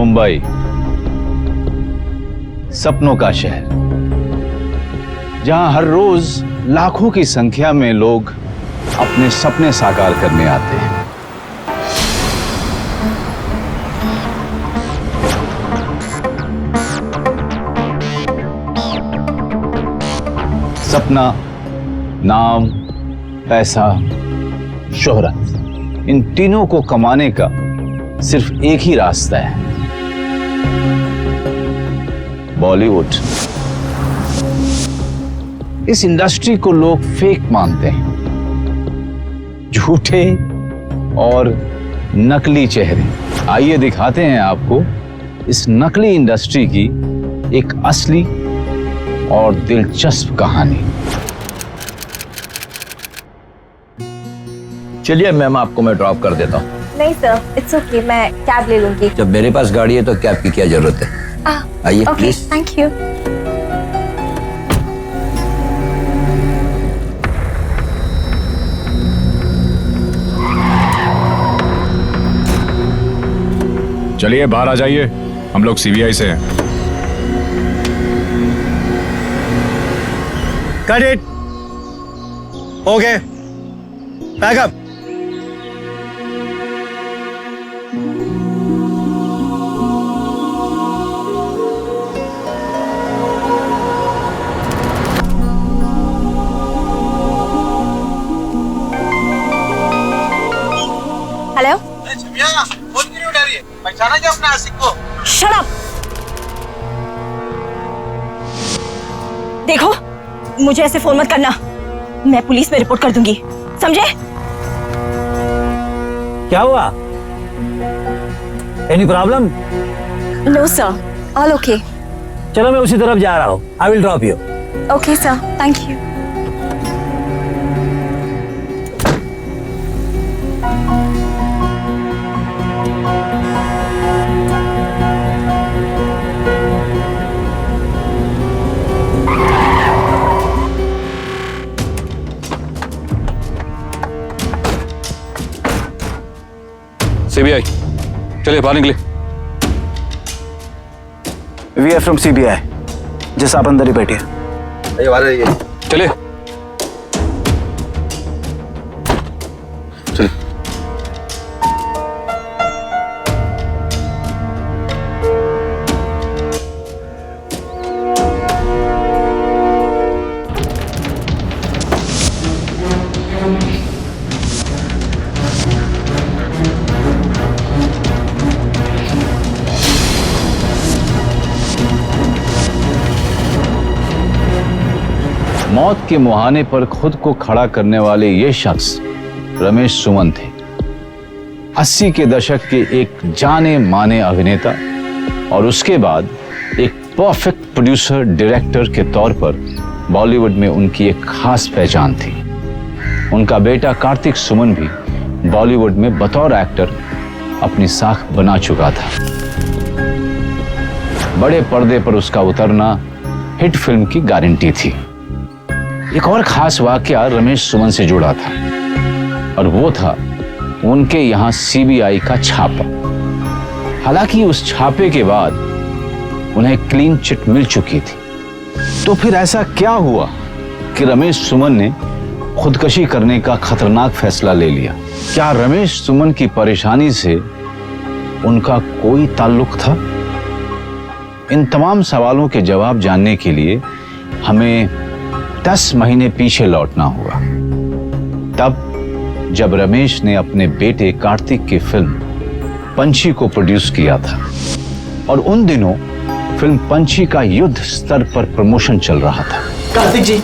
मुंबई, सपनों का शहर, जहां हर रोज लाखों की संख्या में लोग अपने सपने साकार करने आते हैं। सपना, नाम, पैसा, शोहरत, इन तीनों को कमाने का सिर्फ एक ही रास्ता है, बॉलीवुड। इस इंडस्ट्री को लोग फेक मानते हैं, झूठे और नकली चेहरे। आइए दिखाते हैं आपको इस नकली इंडस्ट्री की एक असली और दिलचस्प कहानी। चलिए मैम, आपको मैं ड्रॉप कर देता हूँ। नहीं सर, इट्स ओके, मैं कैब ले लूंगी। जब मेरे पास गाड़ी है तो कैब की क्या जरूरत है? आइए प्लीज। Thank you. चलिए बाहर आ जाइए, हम लोग सीबीआई से हैं। Cut it. Okay. Back up. Hello, phone क्यों नहीं उठा रही है? पहचाना क्या अपने आशिक को? Shut up. देखो, मुझे ऐसे फोन मत करना, मैं पुलिस में रिपोर्ट कर दूंगी, समझे? क्या हुआ? Any problem? No sir, all okay. चलो मैं उसी तरफ जा रहा हूँ। I will drop you. Okay sir, thank you. CBI, चलिए बाहर निकले। We are from CBI. जैसा आप अंदर ही बैठिए। चलिए चलिए। मौत के मुहाने पर खुद को खड़ा करने वाले ये शख्स रमेश सुमन थे। 80 के दशक के एक जाने माने अभिनेता और उसके बाद एक परफेक्ट प्रोड्यूसर डायरेक्टर के तौर पर बॉलीवुड में उनकी एक खास पहचान थी। उनका बेटा कार्तिक सुमन भी बॉलीवुड में बतौर एक्टर अपनी साख बना चुका था। बड़े पर्दे पर उसका उतरना हिट फिल्म की गारंटी थी। एक और खास वाकया रमेश सुमन से जुड़ा था और वो था उनके यहां सीबीआई का छापा। हालांकि उस छापे के बाद उन्हें क्लीन चिट मिल चुकी थी। तो फिर ऐसा क्या हुआ कि रमेश सुमन ने खुदकशी करने का खतरनाक फैसला ले लिया? क्या रमेश सुमन की परेशानी से उनका कोई ताल्लुक था? इन तमाम सवालों के जवाब जानने के लिए हमें 10 महीने पीछे लौटना हुआ, तब जब रमेश ने अपने बेटे कार्तिक की फिल्म पंछी को प्रोड्यूस किया था। और उन दिनों फिल्म पंछी का युद्ध स्तर पर प्रमोशन चल रहा था। कार्तिक जी,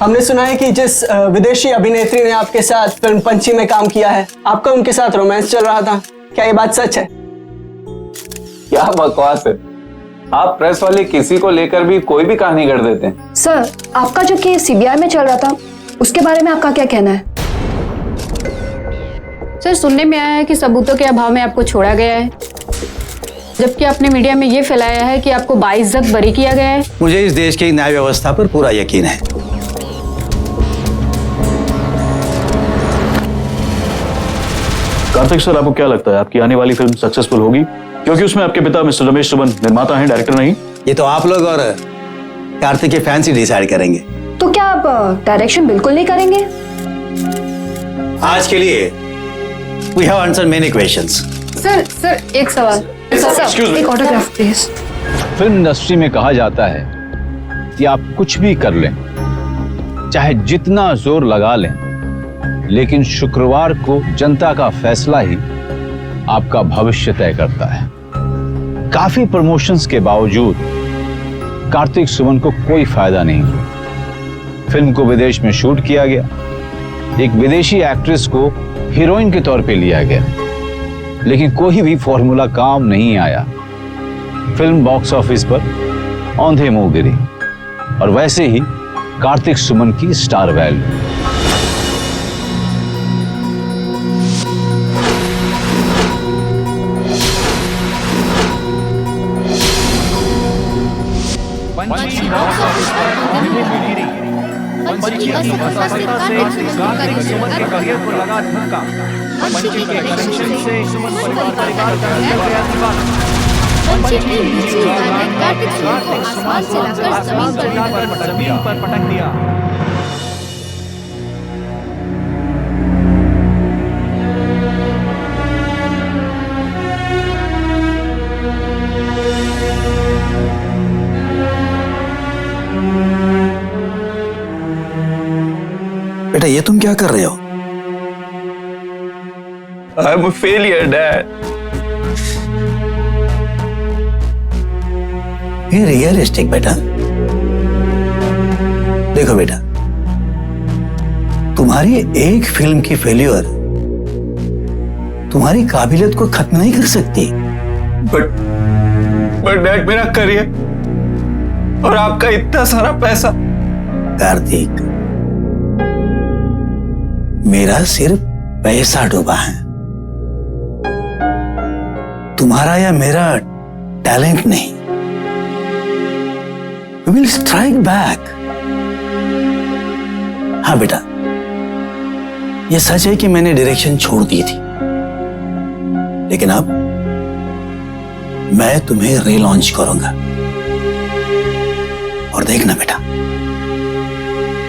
हमने सुना है कि जिस विदेशी अभिनेत्री ने आपके साथ फिल्म पंछी में काम किया है, आपका उनके साथ रोमांस चल रहा था। क्या ये बात सच है? क्या बकवास है, आप प्रेस वाले किसी को लेकर भी कोई भी कहानी गढ़ देते हैं। सर, आपका जो केस सीबीआई में चल रहा था, उसके बारे में आपका क्या कहना है? सर, सुनने में आया है कि सबूतों के अभाव में आपको छोड़ा गया है, जबकि आपने मीडिया में ये फैलाया है कि आपको बाइज्जत बरी किया गया है। मुझे इस देश की न्याय व्यवस्था पर पूरा यकीन है। कार्तिक सर, आपको क्या लगता है आपकी आने वाली फिल्म सक्सेसफुल होगी? क्योंकि उसमें आपके पिता मिस्टर रमेश सुमन निर्माता हैं, डायरेक्टर नहीं। ये तो आप लोग और कार्तिक के फैंस ही डिसाइड करेंगे। तो क्या आप डायरेक्शन बिल्कुल नहीं करेंगे? आज के लिए we have answered many questions. Sir एक सवाल। सर एक ऑटोग्राफ प्लीज। फिल्म इंडस्ट्री में कहा जाता है कि आप कुछ भी कर लें, चाहे जितना जोर लगा लें, लेकिन शुक्रवार को जनता का फैसला ही आपका भविष्य तय करता है। काफी प्रमोशंस के बावजूद कार्तिक सुमन को कोई फायदा नहीं हुआ। फिल्म को विदेश में शूट किया गया, एक विदेशी एक्ट्रेस को हीरोइन के तौर पे लिया गया, लेकिन कोई भी फॉर्मूला काम नहीं आया। फिल्म बॉक्स ऑफिस पर औंधे मुंह गिरी और वैसे ही कार्तिक सुमन की स्टार वैल्यू। जमीन पर पटक दिया। बेटा ये तुम क्या कर रहे हो? I am a failure dad. ये रियलिस्टिक बेटा। देखो बेटा, तुम्हारी एक फिल्म की फेल्यूर तुम्हारी काबिलियत को खत्म नहीं कर सकती। बट डैड, मेरा करियर और आपका इतना सारा पैसा। कार्तिक, मेरा सिर्फ पैसा डूबा है, तुम्हारा या मेरा टैलेंट नहीं। We will strike back। हाँ बेटा, ये सच है कि मैंने डायरेक्शन छोड़ दी थी, लेकिन अब मैं तुम्हें रीलॉन्च करूंगा। और देखना बेटा,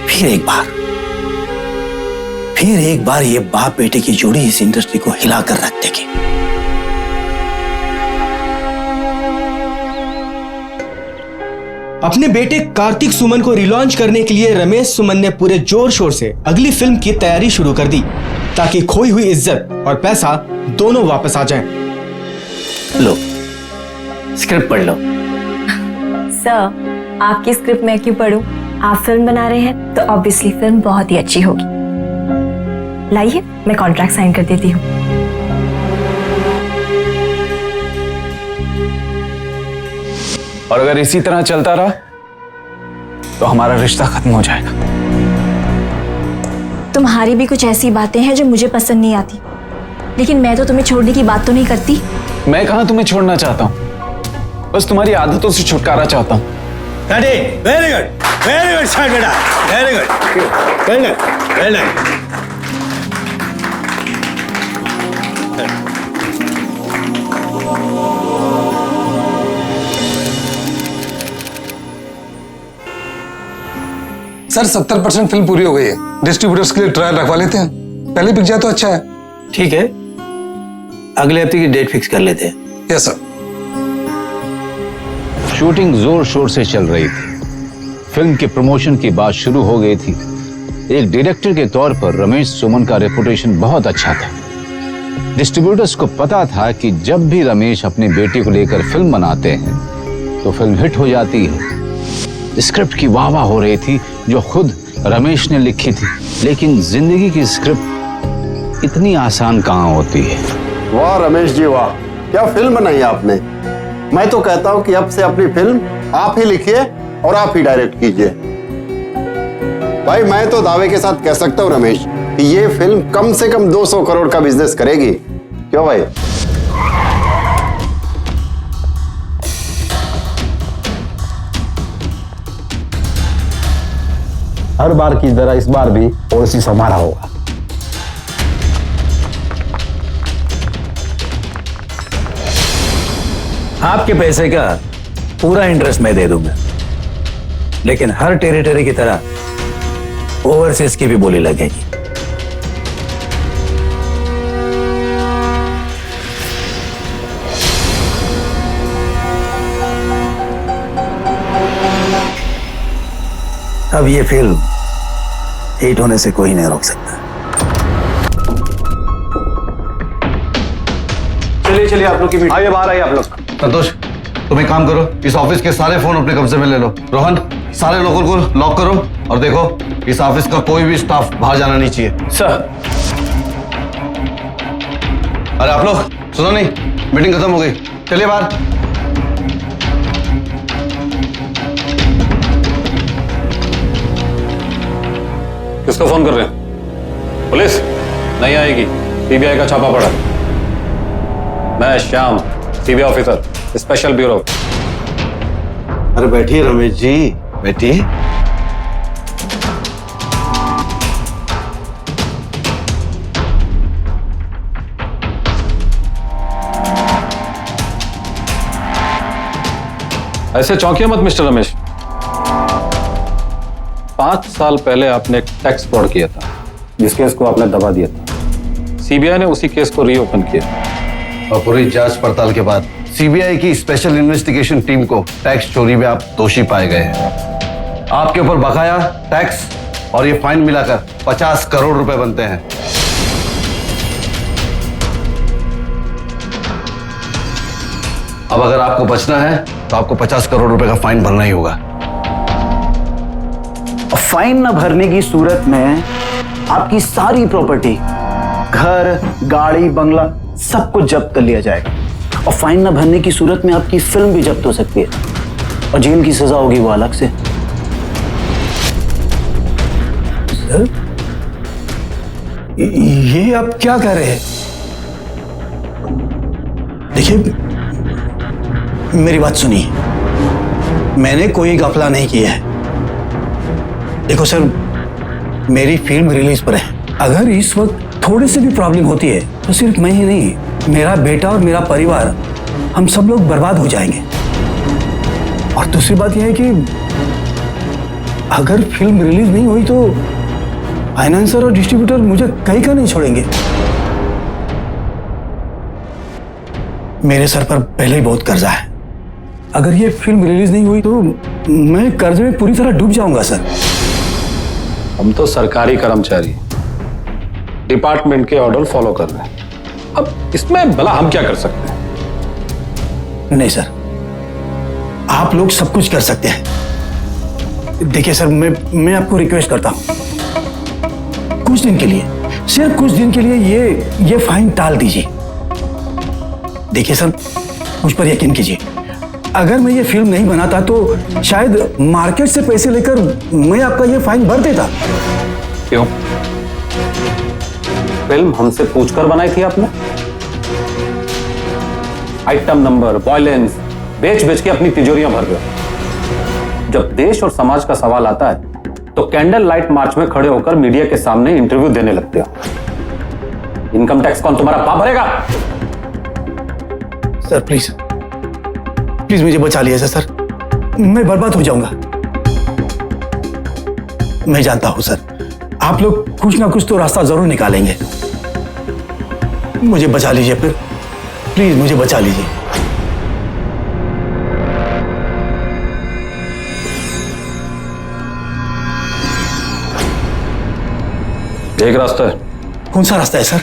फिर एक बार ये बाप बेटे की जोड़ी इस इंडस्ट्री को हिलाकर रख देगी। अपने बेटे कार्तिक सुमन को रिलॉन्च करने के लिए रमेश सुमन ने पूरे जोर शोर से अगली फिल्म की तैयारी शुरू कर दी, ताकि खोई हुई इज्जत और पैसा दोनों वापस आ जाएं। लो, स्क्रिप्ट पढ़ लो। सर, आपकी स्क्रिप्ट मैं क्यों पढूं? आप फिल्म बना रहे हैं तो ऑब्वियसली फिल्म बहुत ही अच्छी होगी। लाइए, मैं कॉन्ट्रैक्ट साइन कर देती हूँ। और अगर इसी तरह चलता रहा तो हमारा रिश्ता खत्म हो जाएगा। तुम्हारी भी कुछ ऐसी बातें हैं जो मुझे पसंद नहीं आती, लेकिन मैं तो तुम्हें छोड़ने की बात तो नहीं करती। मैं कहां तुम्हें छोड़ना चाहता हूं, बस तुम्हारी आदतों से छुटकारा चाहता हूं। वेरी गुड स्टार्ट बेटा, very good, well done. Sir 70% film पूरी हो गई है। डिस्ट्रीब्यूटर्स के लिए ट्रायल रखवा लेते हैं, पहले बिक जाए तो अच्छा है। ठीक है, अगले हफ्ते की डेट फिक्स कर लेते हैं। Yes sir. शूटिंग जोर शोर से चल रही थी, फिल्म के प्रमोशन की बात शुरू हो गई थी। एक डायरेक्टर के तौर पर रमेश सुमन का रेपुटेशन बहुत अच्छा था। डिस्ट्रीब्यूटर्स को पता था कि जब भी रमेश अपने बेटे को लेकर फिल्म बनाते हैं तो फिल्म हिट हो जाती है। स्क्रिप्ट की वाह हो रही थी जो खुद रमेश ने लिखी थी, लेकिन जिंदगी की स्क्रिप्ट इतनी आसान कहाँ होती है। वाह रमेश जी वाह, क्या फिल्म बनाई आपने। मैं तो कहता हूं कि अब से अपनी फिल्म आप ही लिखिए और आप ही डायरेक्ट कीजिए। भाई मैं तो दावे के साथ कह सकता हूं रमेश कि ये फिल्म कम से कम 200 करोड़ का बिजनेस करेगी। क्यों भाई? हर बार की तरह इस बार भी पॉलिसी हमारा होगा। आपके पैसे का पूरा इंटरेस्ट मैं दे दूंगा, लेकिन हर टेरिटरी की तरह ओवरसीज की भी बोली लगेगी। अब ये फिल्म हिट होने से कोई नहीं रोक सकता। चलिए चलिए, आप लोग की मीटिंग। आइए बाहर आइए आप लोग। संतोष, तुम एक काम करो, इस ऑफिस के सारे फोन अपने कब्जे में ले लो। रोहन, सारे लोगों को लॉक करो और देखो इस ऑफिस का कोई भी स्टाफ बाहर जाना नहीं चाहिए। सर। अरे आप लोग सुनो नहीं, मीटिंग खत्म हो गई, चलिए बाहर। किसको फोन कर रहे हैं? पुलिस नहीं आएगी, सीबीआई का छापा पड़ा। मैं Shyam, CBI officer, special bureau. अरे बैठिए रमेश जी, बैठिए। ऐसे चौंकिए मत मिस्टर रमेश। 5 साल पहले आपने एक टैक्स फ्रॉड किया था, जिस केस को आपने दबा दिया था। सीबीआई ने उसी केस को रीओपन किया और पूरी जांच पड़ताल के बाद सीबीआई की स्पेशल इन्वेस्टिगेशन टीम को टैक्स चोरी में आप दोषी पाए गए हैं। आपके ऊपर बकाया टैक्स और ये फाइन मिलाकर 50 करोड़ रुपए बनते हैं। अब अगर आपको बचना है तो आपको 50 करोड़ रुपए का फाइन भरना ही होगा। फाइन न भरने की सूरत में आपकी सारी प्रॉपर्टी, घर, गाड़ी, बंगला सब कुछ जब्त कर लिया जाएगा। और फाइन न भरने की सूरत में आपकी फिल्म भी जब्त हो सकती है और जेल की सजा होगी वो अलग से। सर, ये आप क्या कह रहे हैं? देखिए, मेरी बात सुनिए, मैंने कोई घपला नहीं किया है। देखो सर, मेरी फिल्म रिलीज पर है। अगर इस वक्त थोड़ी सी भी प्रॉब्लम होती है तो सिर्फ मैं ही नहीं, मेरा बेटा और मेरा परिवार, हम सब लोग बर्बाद हो जाएंगे। और दूसरी बात यह है कि अगर फिल्म रिलीज नहीं हुई तो फाइनेंसर और डिस्ट्रीब्यूटर मुझे कहीं का नहीं छोड़ेंगे। मेरे सर पर पहले ही बहुत कर्जा है। अगर ये फिल्म रिलीज नहीं हुई तो मैं कर्जे में पूरी तरह डूब जाऊंगा सर। हम तो सरकारी कर्मचारी, डिपार्टमेंट के ऑर्डर फॉलो कर रहे हैं। अब इसमें भला हम क्या कर सकते हैं? नहीं सर, आप लोग सब कुछ कर सकते हैं। देखिए सर, मैं आपको रिक्वेस्ट करता हूं, कुछ दिन के लिए, सिर्फ कुछ दिन के लिए ये फाइन टाल दीजिए। देखिए सर, मुझ पर यकीन कीजिए, अगर मैं ये फिल्म नहीं बनाता तो शायद मार्केट से पैसे लेकर मैं आपका ये फाइन भर देता। क्यों? फिल्म हमसे पूछकर बनाई थी आपने? आइटम नंबर, वॉयलेंस बेच बेच के अपनी तिजोरियां भर रहे हो। जब देश और समाज का सवाल आता है तो कैंडल लाइट मार्च में खड़े होकर मीडिया के सामने इंटरव्यू देने लगते हो। इनकम टैक्स कौन तुम्हारा बाप भरेगा? सर प्लीज मुझे बचा लीजिए सर, मैं बर्बाद हो जाऊंगा। मैं जानता हूं सर, आप लोग कुछ ना कुछ तो रास्ता जरूर निकालेंगे। मुझे बचा लीजिए फिर, प्लीज मुझे बचा लीजिए। एक रास्ता है। कौन सा रास्ता है सर,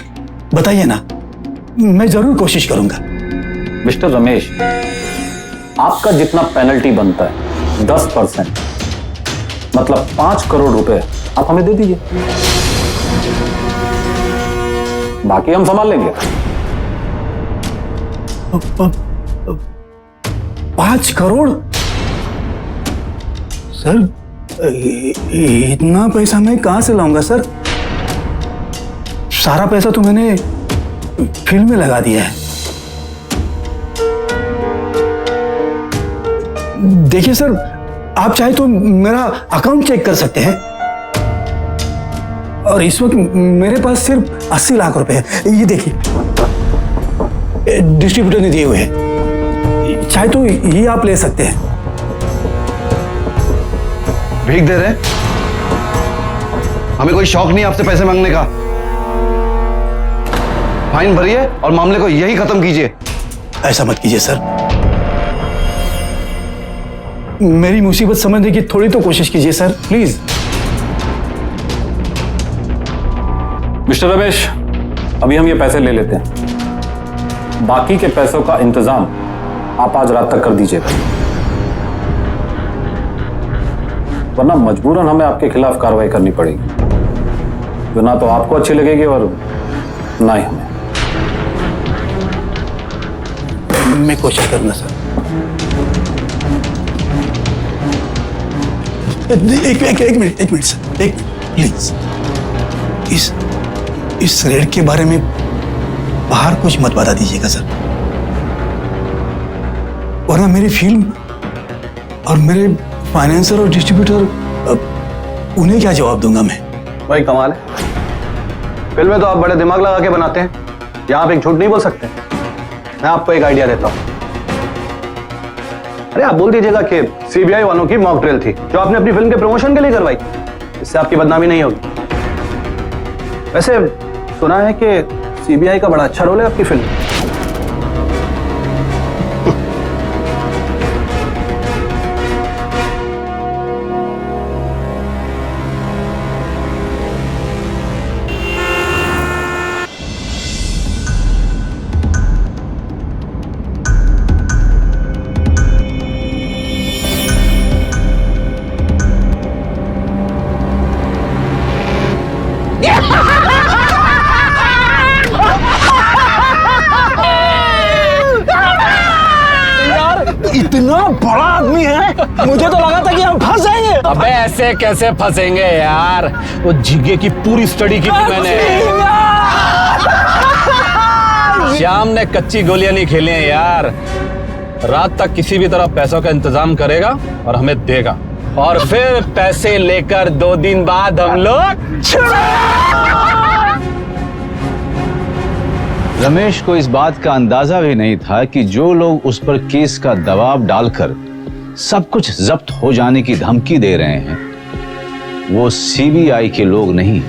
बताइए ना, मैं जरूर कोशिश करूंगा। मिस्टर रमेश, आपका जितना पेनल्टी बनता है 10%, मतलब 5 करोड़ रुपए आप हमें दे दीजिए, बाकी हम संभाल लेंगे। 5 करोड़? सर, इतना पैसा मैं कहां से लाऊंगा सर? सारा पैसा तो मैंने फिल्म में लगा दिया है। देखिए सर, आप चाहे तो मेरा अकाउंट चेक कर सकते हैं, और इस वक्त मेरे पास सिर्फ 80 लाख रुपए है। ये देखिए, डिस्ट्रीब्यूटर ने दिए हुए हैं। चाहे तो ये आप ले सकते हैं। भीख दे रहे? हमें कोई शौक नहीं आपसे पैसे मांगने का। फाइन भरिए और मामले को यही खत्म कीजिए। ऐसा मत कीजिए सर, मेरी मुसीबत समझने की थोड़ी तो कोशिश कीजिए सर, प्लीज। मिस्टर रमेश, अभी हम ये पैसे ले लेते हैं, बाकी के पैसों का इंतजाम आप आज रात तक कर दीजिएगा, वरना मजबूरन हमें आपके खिलाफ कार्रवाई करनी पड़ेगी, जो ना तो आपको अच्छी लगेगी और ना ही हमें। मैं कोशिश करूंगा सर। एक मिनट सर, एक प्लीज। इस रेड के बारे में बाहर कुछ मत बता दीजिएगा सर, वरना मेरी फिल्म और मेरे फाइनेंसर और डिस्ट्रीब्यूटर उन्हें क्या जवाब दूंगा मैं। भाई कमाल है, फिल्में तो आप बड़े दिमाग लगा के बनाते हैं, यहाँ आप एक झूठ नहीं बोल सकते। मैं आपको एक आइडिया देता हूँ। अरे आप बोल दीजिएगा कि सीबीआई वालों की मॉक ड्रिल थी जो आपने अपनी फिल्म के प्रमोशन के लिए करवाई, इससे आपकी बदनामी नहीं होगी। वैसे सुना है कि सीबीआई का बड़ा अच्छा रोल है आपकी फिल्म। इतना बड़ा आदमी है, मुझे तो लगा था कि हम फंस जाएंगे। अबे ऐसे कैसे फंसेंगे यार, वो झिग्गे की पूरी स्टडी की थी मैंने। श्याम ने कच्ची गोलियां नहीं खेली हैं यार। रात तक किसी भी तरह पैसों का इंतजाम करेगा और हमें देगा, और फिर पैसे लेकर 2 दिन बाद हम लोग। रमेश को इस बात का अंदाजा भी नहीं था कि जो लोग उस पर केस का दबाव डालकर सब कुछ जब्त हो जाने की धमकी दे रहे हैं वो सीबीआई के लोग नहीं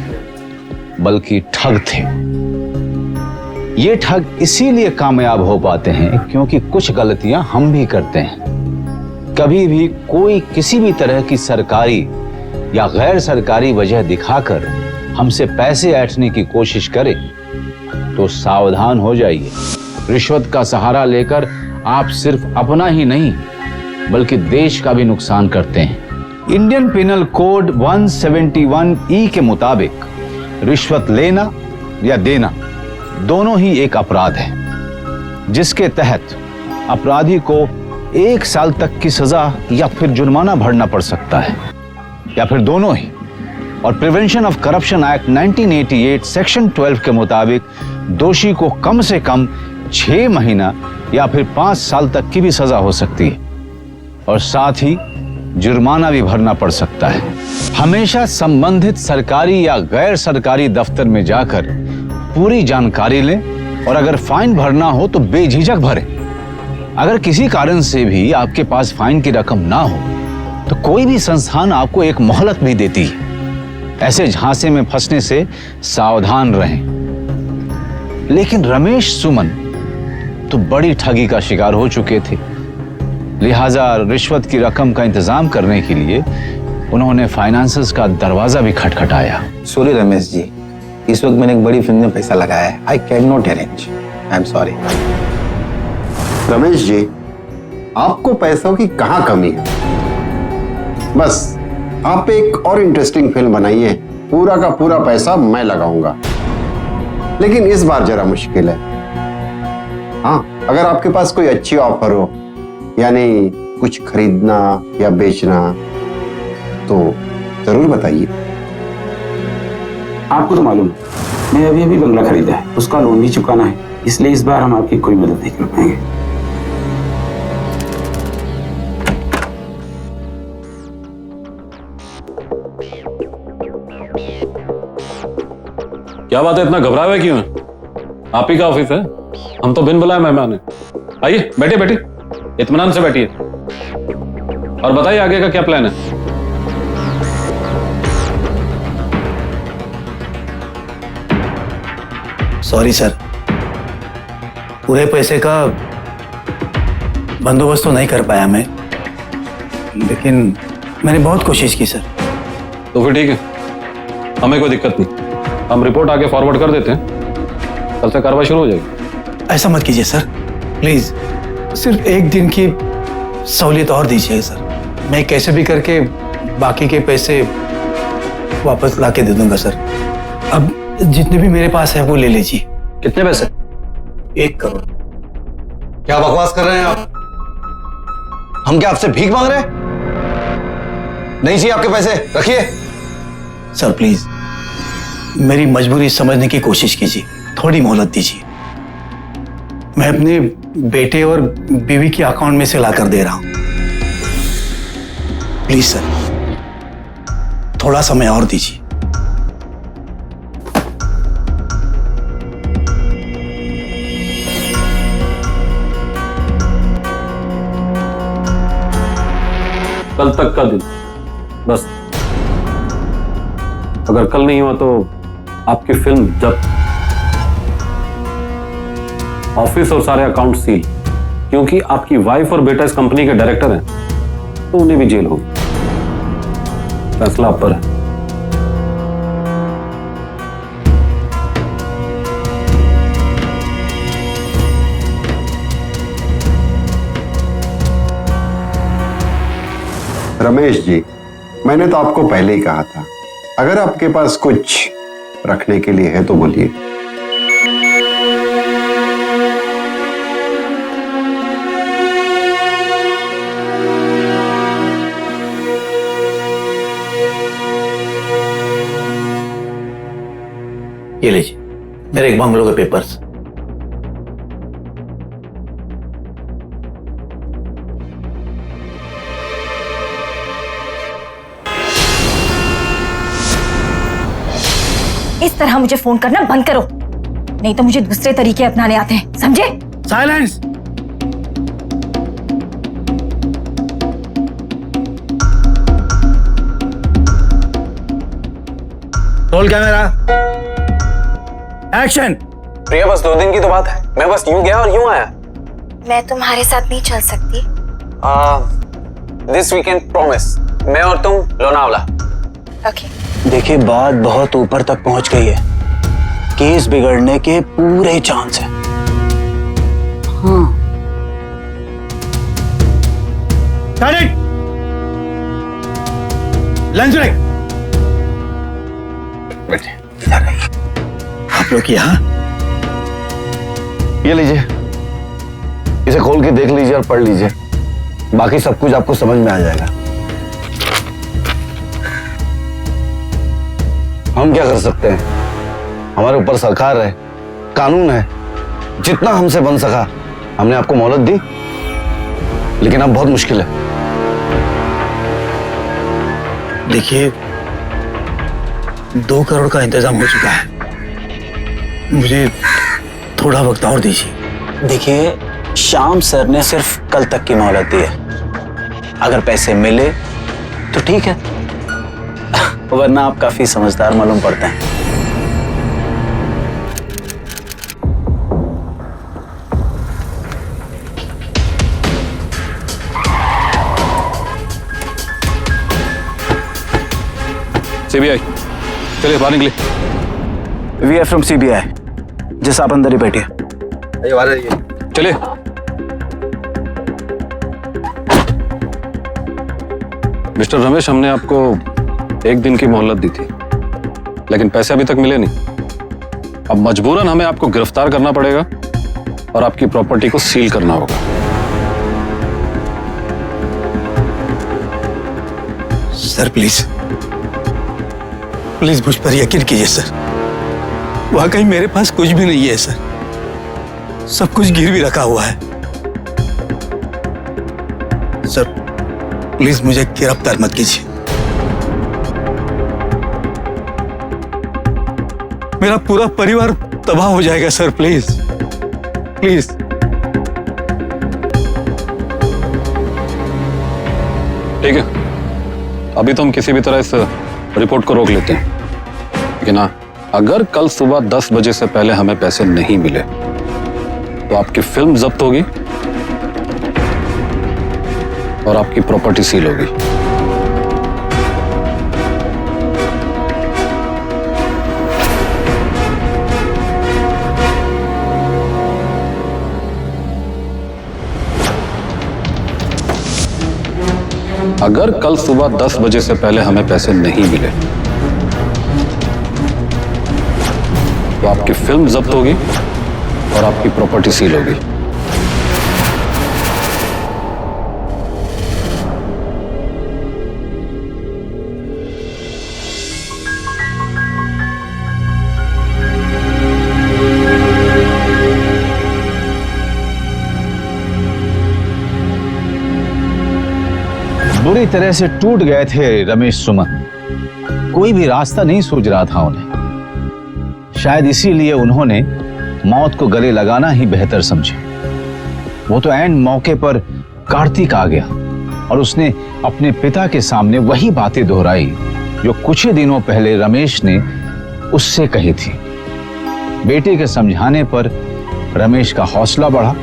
बल्कि ठग थे। ये ठग इसीलिए कामयाब हो पाते हैं क्योंकि कुछ गलतियां हम भी करते हैं। कभी भी कोई किसी भी तरह की सरकारी या गैर सरकारी वजह दिखाकर हमसे पैसे ऐंठने की कोशिश करे तो सावधान हो जाइए। रिश्वत का सहारा लेकर आप सिर्फ अपना ही नहीं बल्कि देश का भी नुकसान करते हैं। इंडियन पिनल कोड 171E के मुताबिक रिश्वत लेना या देना दोनों ही एक अपराध है, जिसके तहत अपराधी को 1 साल तक की सजा या फिर जुर्माना भरना पड़ सकता है, या फिर दोनों ही। और prevention of corruption act 1988 section 12 के मुताबिक दोषी को कम से कम 6 महीना या फिर 5 साल तक की भी सजा हो सकती है, और साथ ही जुर्माना भी भरना पड़ सकता है। हमेशा संबंधित सरकारी या गैर सरकारी दफ्तर में जाकर पूरी जानकारी लें, और अगर फाइन भरना हो तो बेझिझक भरें। अगर किसी कारण से भी आपके पास फाइन की रकम ना हो तो कोई भी संस्थान आपको एक मोहलत भी देती है। ऐसे झांसे में फंसने से सावधान रहें। लेकिन रमेश सुमन तो बड़ी ठगी का शिकार हो चुके थे, लिहाजा रिश्वत की रकम का इंतजाम करने के लिए उन्होंने फाइनेंसर्स का दरवाजा भी खटखटाया। सॉरी रमेश जी, इस वक्त मैंने एक बड़ी फिल्म में पैसा लगाया है। I can not arrange, I am sorry. Ramesh ji, आपको पैसों की कहां कमी है? बस आप एक और इंटरेस्टिंग फिल्म बनाइए, पूरा का पूरा पैसा मैं लगाऊंगा। लेकिन इस बार जरा मुश्किल है। हाँ, अगर आपके पास कोई अच्छी ऑफर हो, यानी कुछ खरीदना या बेचना, तो जरूर बताइए। आपको तो मालूम है, मैं अभी बंगला खरीदा है, उसका लोन भी चुकाना है, इसलिए इस बार हम आपकी कोई मदद नहीं कर पाएंगे। क्या बात है, इतना घबराए हुए क्यों है? आप ही का ऑफिस है, हम तो बिन बुलाए मेहमान हैं। आइए बैठिए बैठिए, इत्मीनान से बैठिए और बताइए आगे का क्या प्लान है। सॉरी सर, पूरे पैसे का बंदोबस्त तो नहीं कर पाया मैं, लेकिन मैंने बहुत कोशिश की सर। तो फिर ठीक है, हमें कोई दिक्कत नहीं, हम रिपोर्ट आगे फॉरवर्ड कर देते हैं, कल से कार्रवाई शुरू हो जाएगी। ऐसा मत कीजिए सर, प्लीज सिर्फ एक दिन की सहूलियत और दीजिए सर। मैं कैसे भी करके बाकी के पैसे वापस लाके दे दूंगा सर। अब जितने भी मेरे पास है वो ले लीजिए। कितने पैसे? 1 करोड़। क्या बकवास कर रहे हैं आप? हम क्या आपसे भीख मांग रहे हैं? नहीं चाहिए आपके पैसे, रखिए। सर प्लीज मेरी मजबूरी समझने की कोशिश कीजिए, थोड़ी मोहलत दीजिए। मैं अपने बेटे और बीवी के अकाउंट में से लाकर दे रहा हूं। प्लीज सर थोड़ा समय और दीजिए। कल तक का दिन बस, अगर कल नहीं हुआ तो आपकी फिल्म जब्त, ऑफिस और सारे अकाउंट सील, क्योंकि आपकी वाइफ और बेटा इस कंपनी के डायरेक्टर हैं, तो उन्हें भी जेल होगी। फैसला आप पर है। रमेश जी, मैंने तो आपको पहले ही कहा था, अगर आपके पास कुछ रखने के लिए है तो बोलिए। ये लीजिए मेरे एक बंगलों के पेपर्स। इस तरह मुझे फोन करना बंद करो, नहीं तो मुझे दूसरे तरीके अपनाने आते हैं, समझे? Silence. Roll camera, action. Priya, बस 2 दिन की तो बात है, मैं बस यूं गया और यूं आया। मैं तुम्हारे साथ नहीं चल सकती। दिस वीकेंड प्रॉमिस, मैं और तुम लोनावला। ओके। देखिए बात बहुत ऊपर तक पहुंच गई है, केस बिगड़ने के पूरे चांस है। हाँ। Lunch break. आप लोग यहाँ? ये लीजिए, इसे खोल के देख लीजिए और पढ़ लीजिए, बाकी सब कुछ आपको समझ में आ जाएगा। हम क्या कर सकते हैं, हमारे ऊपर सरकार है, कानून है, जितना हमसे बन सका हमने आपको मोहलत दी, लेकिन अब बहुत मुश्किल है। देखिए 2 करोड़ का इंतजाम हो चुका है, मुझे थोड़ा वक्त और दीजिए। देखिए श्याम सर ने सिर्फ कल तक की मोहलत दी है, अगर पैसे मिले तो ठीक है, वरना आप काफी समझदार मालूम पड़ते हैं। सीबीआई, चलिए बाहर निकले। वी आर फ्रॉम सीबीआई, जैसा आप अंदर ही बैठिए। चलिए। मिस्टर रमेश, हमने आपको 1 दिन की मोहलत दी थी, लेकिन पैसे अभी तक मिले नहीं। अब मजबूरन हमें आपको गिरफ्तार करना पड़ेगा और आपकी प्रॉपर्टी को सील करना होगा। सर प्लीज प्लीज मुझ पर यकीन कीजिए सर, वाकई मेरे पास कुछ भी नहीं है सर, सब कुछ गिरवी रखा हुआ है। सर प्लीज मुझे गिरफ्तार मत कीजिए, मेरा पूरा परिवार तबाह हो जाएगा सर, प्लीज प्लीज। ठीक है, अभी तो हम किसी भी तरह इस रिपोर्ट को रोक लेते हैं, लेकिन हाँ, अगर कल सुबह 10 बजे से पहले हमें पैसे नहीं मिले तो आपकी फिल्म जब्त होगी और आपकी प्रॉपर्टी सील होगी। अगर कल सुबह 10 बजे से पहले हमें पैसे नहीं मिले तो आपकी फिल्म जब्त होगी और आपकी प्रॉपर्टी सील होगी। बुरी तरह से टूट गए थे रमेश सुमन। कोई भी रास्ता नहीं सूझ रहा था उन्हें। शायद इसीलिए उन्होंने मौत को गले लगाना ही बेहतर समझा। वो तो ऐन मौके पर कार्तिक आ गया और उसने अपने पिता के सामने वही बातें दोहराई जो कुछ ही दिनों पहले रमेश ने उससे कही थी। बेटे के समझाने पर रमेश का हौसला बढ़ा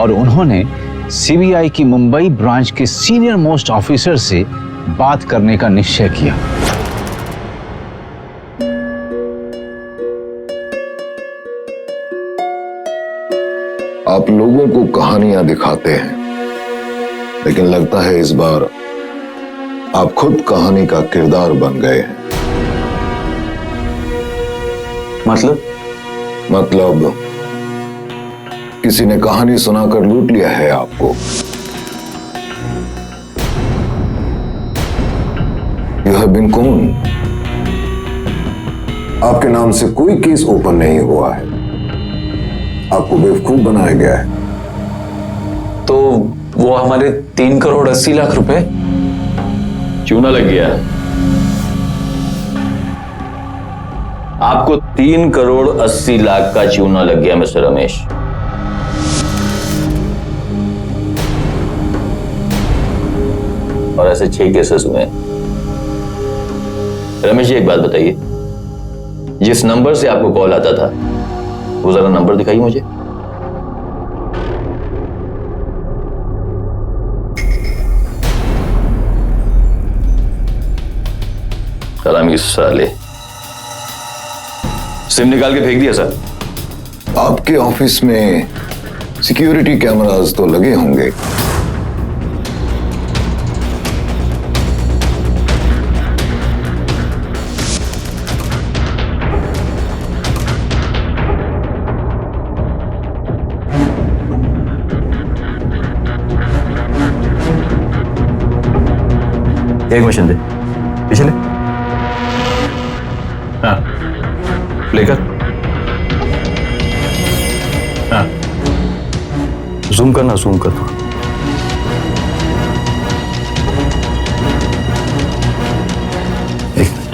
और उन्होंने सीबीआई की मुंबई ब्रांच के सीनियर मोस्ट ऑफिसर से बात करने का निश्चय किया। आप लोगों को कहानियां दिखाते हैं, लेकिन लगता है इस बार आप खुद कहानी का किरदार बन गए हैं। मतलब किसी ने कहानी सुनाकर लूट लिया है आपको। You have been conned. आपके नाम से कोई केस ओपन नहीं हुआ है, आपको बेवकूफ बनाया गया है। तो वो हमारे 3 करोड़ 80 लाख रुपए चूना लग गया। आपको 3 करोड़ 80 लाख का चूना लग गया मिस्टर रमेश। और ऐसे 6 केसेस हुए। रमेश जी एक बात बताइए, जिस नंबर से आपको कॉल आता था वो जरा नंबर दिखाइए मुझे। सलामी साले, सिम निकाल के फेंक दिया सर। आपके ऑफिस में सिक्योरिटी कैमरास तो लगे होंगे। एक मशीन दे, पिछले। हाँ, लेकर। हाँ, जूम करना, जूम कर। एक मिनट।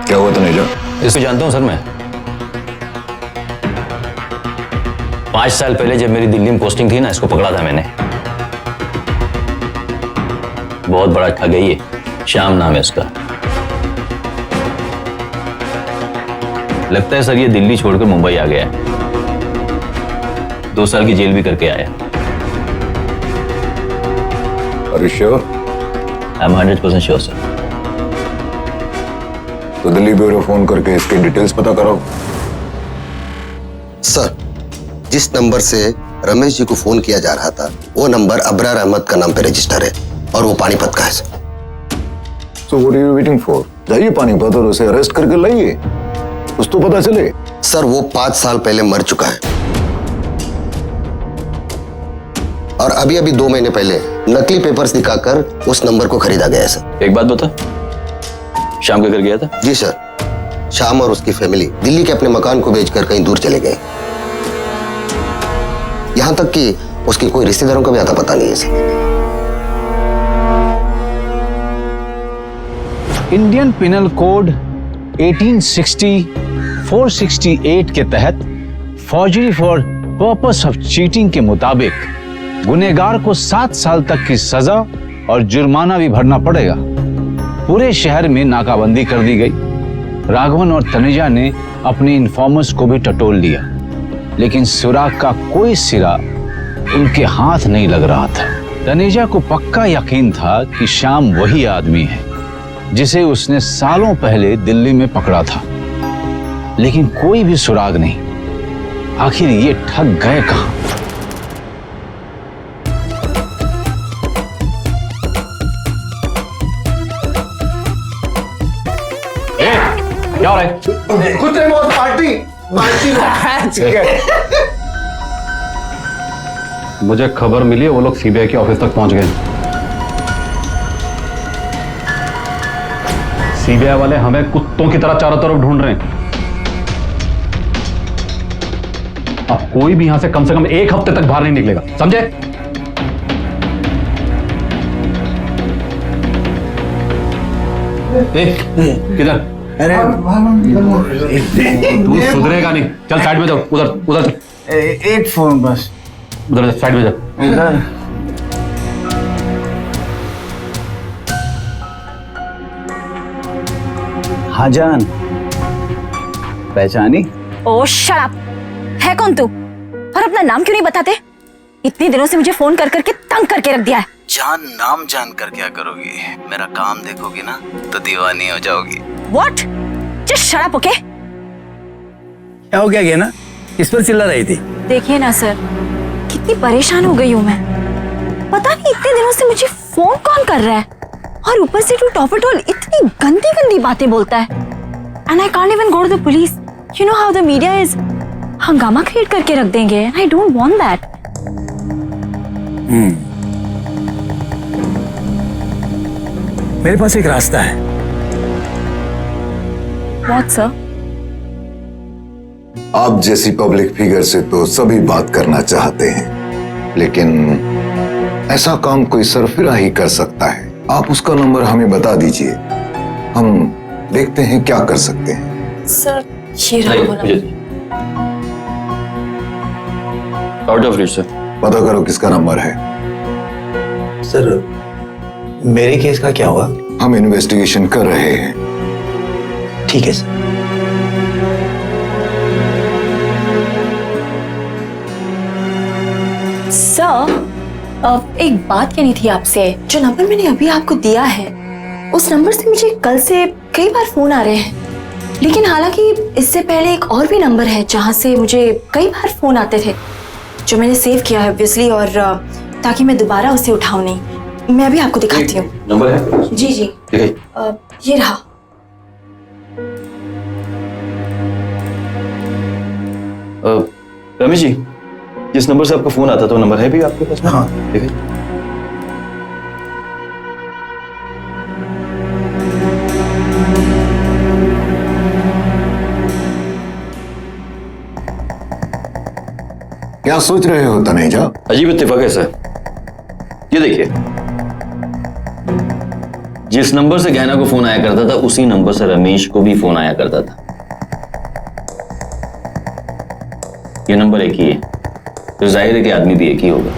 क्या हुआ तनेजा? इसको जानता हूं सर मैं। 5 साल पहले जब मेरी दिल्ली में पोस्टिंग थी ना, इसको पकड़ा था मैंने। बहुत बड़ा ठग है ये, श्याम नाम है इसका। लगता है सर ये दिल्ली छोड़कर मुंबई आ गया है। 2 साल की जेल भी करके आया। Are you sure? I'm 100% sure sir. तो दिल्ली ब्यूरो फोन करके इसकी डिटेल्स पता करो। सर, जिस नंबर से रमेश जी को फोन किया जा रहा था वो नंबर अबरार अहमद का नाम पे रजिस्टर है और वो पानीपत का है sir. So what are you waiting for? जाइए पानीपत और उसे अरेस्ट करके लाइए, कुछ तो पता चले। सर वो 5 साल पहले मर चुका है और अभी अभी 2 महीने पहले नकली पेपर्स दिखाकर उस नंबर को खरीदा गया है सर। एक बात बता, शाम के घर गया था? जी सर, शाम और उसकी फैमिली दिल्ली के अपने मकान को बेचकर कहीं दूर चले गए। यहां तक कि उसके कोई रिश्तेदारों का भी आता पता नहीं है सर। इंडियन पिनल कोड 1860 468 के तहत forgery for purpose of cheating के मुताबिक गुनहगार को 7 साल तक की सजा और जुर्माना भी भरना पड़ेगा। पूरे शहर में नाकाबंदी कर दी गई। राघवन और तनुजा ने अपने इन्फॉर्मर्स को भी टटोल लिया, लेकिन सुराग का कोई सिरा उनके हाथ नहीं लग रहा था। तनुजा को पक्का यकीन था कि श्याम वही आदमी है जिसे उसने सालों पहले दिल्ली में पकड़ा था, लेकिन कोई भी सुराग नहीं। आखिर ये ठग गए कहां? क्या हो रहा है? कुछ नहीं, बहुत पार्टी मुझे खबर मिली है वो लोग सीबीआई के ऑफिस तक पहुंच गए। सीबीआई वाले हमें कुत्तों की तरह चारों तरफ ढूंढ रहे हैं। अब कोई भी यहां से कम 1 हफ्ते तक बाहर नहीं निकलेगा, समझे? किधर? अरे तू सुधरेगा नहीं। चल साइड में जाओ, उधर चल। एक फोन बस, उधर साइड में जाओ। उधर हाँ जान, पहचानी? ओह शट अप। है कौन तू? और अपना नाम क्यों नहीं बताते? इतने दिनों से मुझे फोन कर करके तंग करके रख दिया है। जान, नाम जानकर क्या करोगी? मेरा काम देखोगी ना तो दीवानी हो जाओगी। What? Just shut up, okay? क्या हो गया ना? इस पर चिल्ला रही थी। देखिए ना सर, कितनी परेशान हो गई हूँ मैं। पता नहीं इतने दिनों से मुझे फोन कौन कर रहा है, और ऊपर से तू टॉप एट ऑल इतनी गंदी गंदी बातें बोलता है। And I can't even go to the police. You know how the media is. हंगामा क्रिएट करके रख देंगे। I don't want that. मेरे पास एक रास्ता है। What sir? आप जैसी पब्लिक फिगर से तो सभी बात करना चाहते हैं, लेकिन ऐसा काम कोई सरफिरा ही कर सकता है। आप उसका नंबर हमें बता दीजिए, हम देखते हैं क्या कर सकते हैं। सर ये रहा। Out of reach sir. पता करो किसका नंबर है। सर मेरे केस का क्या हुआ? हम इन्वेस्टिगेशन कर रहे हैं। ठीक है सर। सर एक बात कहनी थी आपसे। जो नंबर मैंने अभी आपको दिया है, उस नंबर से मुझे कल से कई बार फोन आ रहे हैं, लेकिन हालांकि इससे पहले एक और भी नंबर है जहां से मुझे कई बार फोन आते थे, जो मैंने सेव किया है ऑब्वियसली, और ताकि मैं दोबारा उसे उठाऊं नहीं। मैं अभी आपको दिखाती हूँ। नंबर है? जी जी ये रहा। रमेश जी, जिस नंबर से आपका फोन आता था वो नंबर है भी आपके पास में? हाँ ठीक है। क्या सोच रहे हो तनेजा? अजीब इत्तेफाक है सर। ये देखिए, जिस नंबर से गहना को फोन आया करता था उसी नंबर से रमेश को भी फोन आया करता था। ये नंबर एक ही है, तो जाहिर है कि आदमी भी एक ही होगा।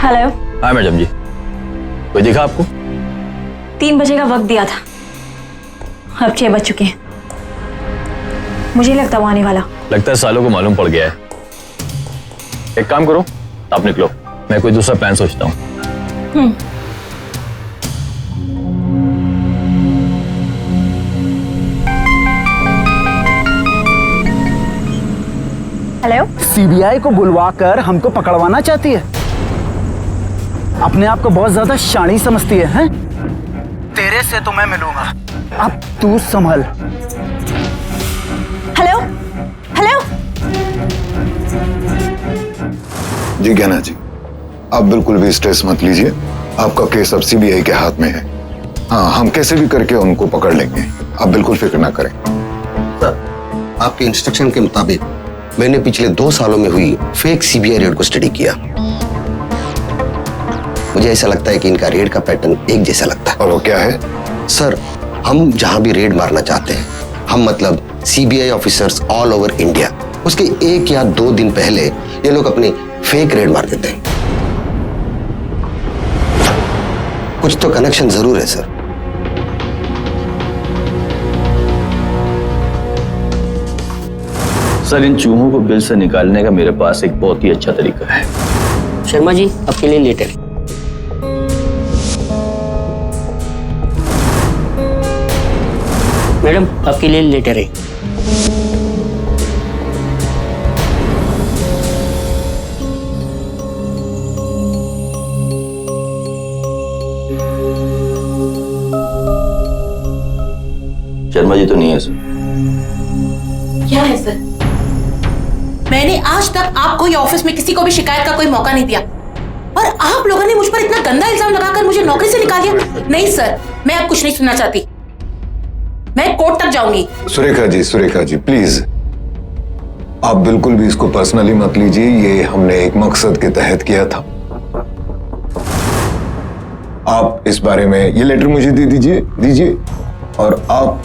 हेलो। हाँ मैडम जी, कोई दिखा आपको? 3 बजे का वक्त दिया था, अब 6 बज चुके हैं। मुझे लगता वो आने वाला। लगता है सालों को मालूम पड़ गया है एक काम करो, आप निकलो, मैं कोई दूसरा प्लान सोचता हूँ। हेलो। सीबीआई को बुलवाकर हमको पकड़वाना चाहती है। अपने आप को बहुत ज्यादा शाणी समझती है? तेरे से तो मैं मिलूंगा, अब तू संभल। Hello hello. जी ज्ञाना जी, आप बिल्कुल भी स्ट्रेस मत लीजिए, आपका केस अब सीबीआई के हाथ में है। हाँ, हम कैसे भी करके उनको पकड़ लेंगे, आप बिल्कुल फिक्र ना करें। सर, आपके इंस्ट्रक्शन के मुताबिक मैंने पिछले 2 सालों में हुई फेक सीबीआई रेड को स्टडी किया। मुझे ऐसा लगता है कि इनका रेड का पैटर्न एक जैसा लगता है। और वो क्या है? सर, हम जहां भी रेड मारना चाहते हैं, हम मतलब CBI officers all over India, उसके 1 या 2 दिन पहले ये लोग अपनी फेक रेड मार देते हैं। कुछ तो कनेक्शन जरूर है सर। सर, इन चूहों को बिल से निकालने का मेरे पास एक बहुत ही अच्छा तरीका है। शर्मा जी, आपके लिए लेटर। मैडम, आपके लिए लेटर है। शर्मा जी तो नहीं है सर। क्या है सर? मैंने आज तक आपको या ऑफिस में किसी को भी शिकायत का कोई मौका नहीं दिया, और आप लोगों ने मुझ पर इतना गंदा इल्जाम लगाकर मुझे नौकरी से निकाल दिया। नहीं सर, मैं अब कुछ नहीं सुनना चाहती, मैं कोर्ट तक जाऊंगी। सुरेखा जी प्लीज, आप बिल्कुल भी इसको पर्सनली मत लीजिए, ये हमने एक मकसद के तहत किया था। आप इस बारे में ये लेटर मुझे दे दीजिए, और आप,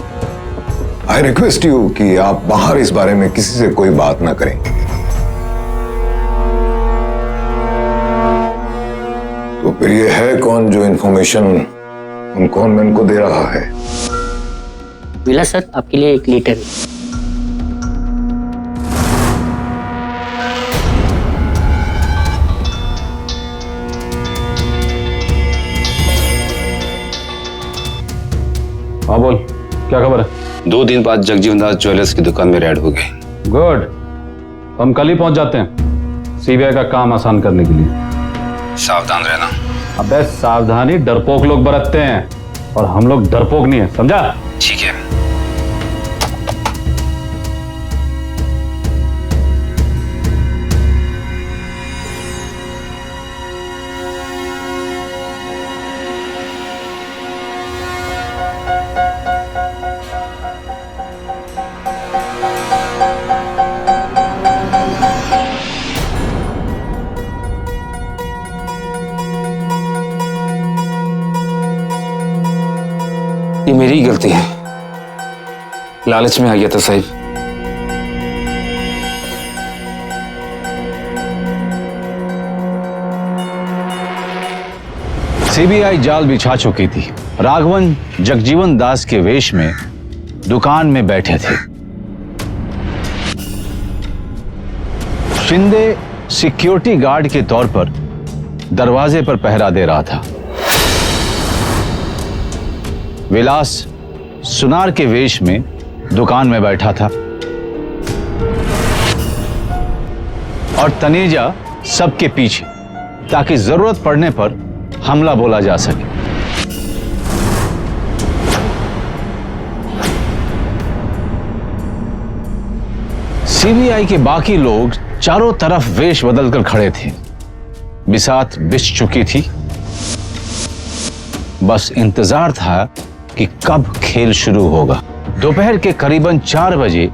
आई रिक्वेस्ट यू कि आप बाहर इस बारे में किसी से कोई बात ना करें। तो फिर ये है कौन जो इंफॉर्मेशन उन कॉनवेंट को दे रहा है? मिला सर, आपके लिए एक लेटर है। हाँ बोल, क्या खबर है? 2 दिन बाद जगजीवन दास ज्वेलर्स की दुकान में रेड हो गई। गुड, हम कल ही पहुंच जाते हैं सीबीआई का काम आसान करने के लिए। सावधान रहना। अबे सावधानी डरपोक लोग बरतते हैं, और हम लोग डरपोक नहीं है, समझा? ठीक है। ये मेरी ही गलती है, लालच में आ गया था साहिब। सीबीआई जाल बिछा चुकी थी। राघवन जगजीवन दास के वेश में दुकान में बैठे थे। शिंदे सिक्योरिटी गार्ड के तौर पर दरवाजे पर पहरा दे रहा था। विलास सुनार के वेश में दुकान में बैठा था, और तनेजा सबके पीछे, ताकि जरूरत पड़ने पर हमला बोला जा सके। सीबीआई के बाकी लोग चारों तरफ वेश बदलकर खड़े थे। बिसात बिछ चुकी थी, बस इंतजार था कि कब खेल शुरू होगा। दोपहर के करीबन 4 बजे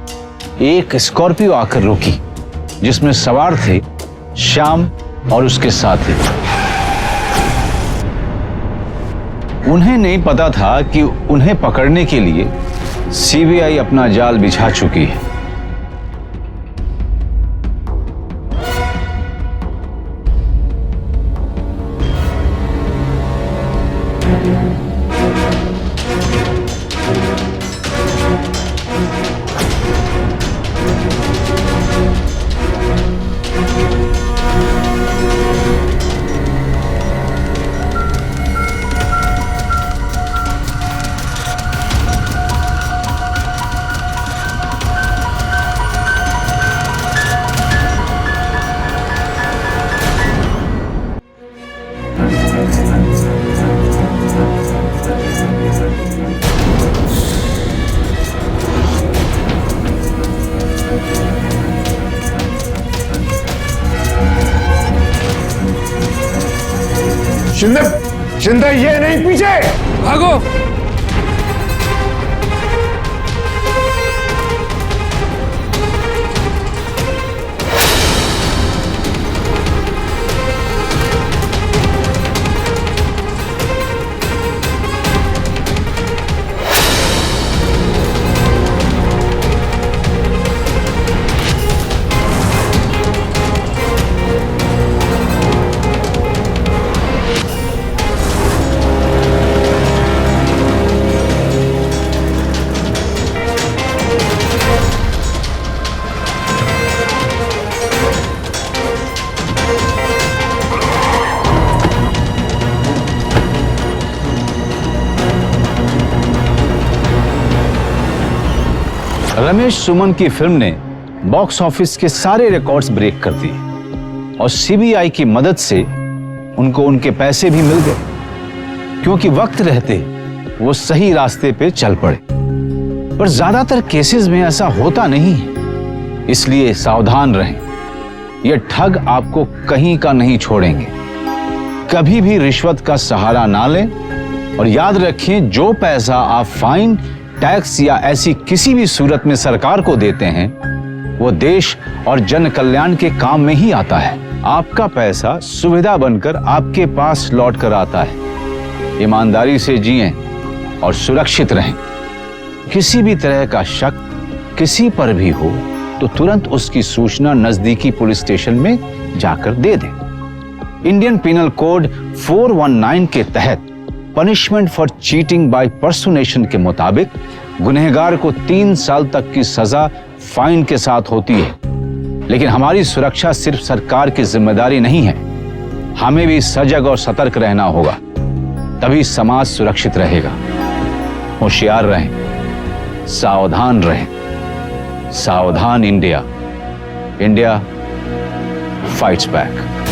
एक स्कॉर्पियो आकर रुकी, जिसमें सवार थे श्याम और उसके साथी। उन्हें नहीं पता था कि उन्हें पकड़ने के लिए सीबीआई अपना जाल बिछा चुकी है। शिंदे, शिंदे ये नहीं, पीछे भागो। रमेश सुमन की फिल्म ने बॉक्स ऑफिस के सारे रिकॉर्ड्स ब्रेक कर दिए और सीबीआई की मदद से उनको उनके पैसे भी मिल गए, क्योंकि वक्त रहते वो सही रास्ते पे चल पड़े। पर ज्यादातर केसेस में ऐसा होता नहीं है, इसलिए सावधान रहें। ये ठग आपको कहीं का नहीं छोड़ेंगे। कभी भी रिश्वत का सहारा ना लें और याद रखें, जो पैसा आप फाइन, टैक्स या ऐसी किसी भी सूरत में सरकार को देते हैं वो देश और जन कल्याण के काम में ही आता है। आपका पैसा सुविधा बनकर आपके पास लौट कर आता है। ईमानदारी से जिएं और सुरक्षित रहें। किसी भी तरह का शक किसी पर भी हो तो तुरंत उसकी सूचना नजदीकी पुलिस स्टेशन में जाकर दे दें। इंडियन पिनल कोड 419 के तहत पनिशमेंट फॉर चीटिंग बाय पर्सोनेशन के मुताबिक गुनहगार को 3 साल तक की सजा फाइन के साथ होती है। लेकिन हमारी सुरक्षा सिर्फ सरकार की जिम्मेदारी नहीं है, हमें भी सजग और सतर्क रहना होगा, तभी समाज सुरक्षित रहेगा। होशियार रहें, सावधान रहें। सावधान इंडिया, इंडिया फाइट्स बैक।